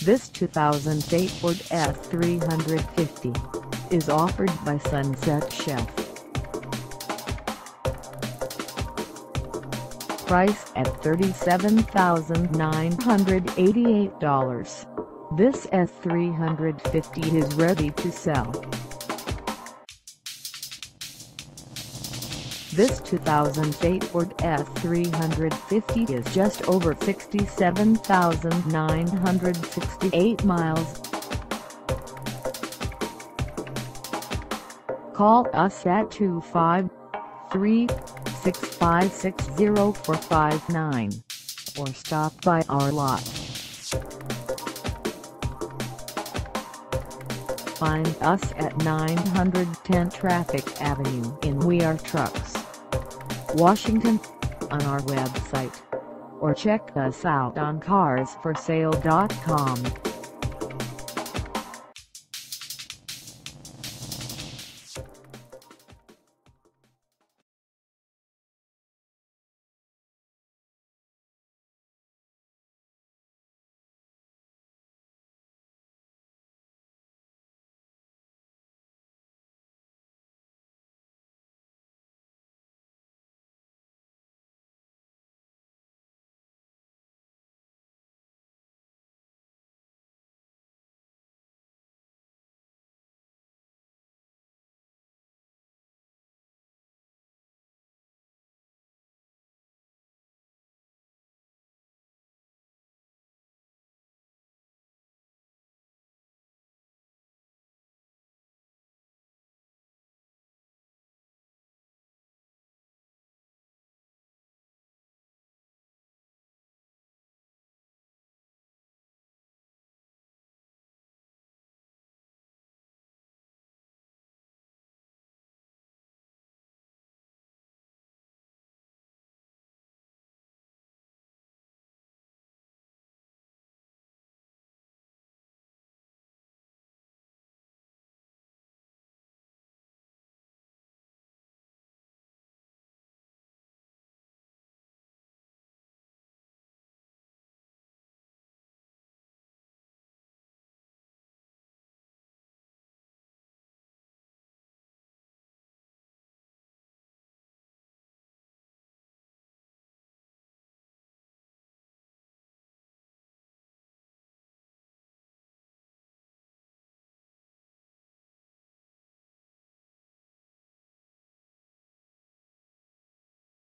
This 2008 Ford F350 is offered by Sunset Chef. Price at $37,988. This F350 is ready to sell. This 2008 Ford F350 is just over 67,968 miles. Call us at 253-656-0459 or stop by our lot. Find us at 910 Traffic Avenue in We Are Trucks, Washington, on our website, or check us out on carsforsale.com.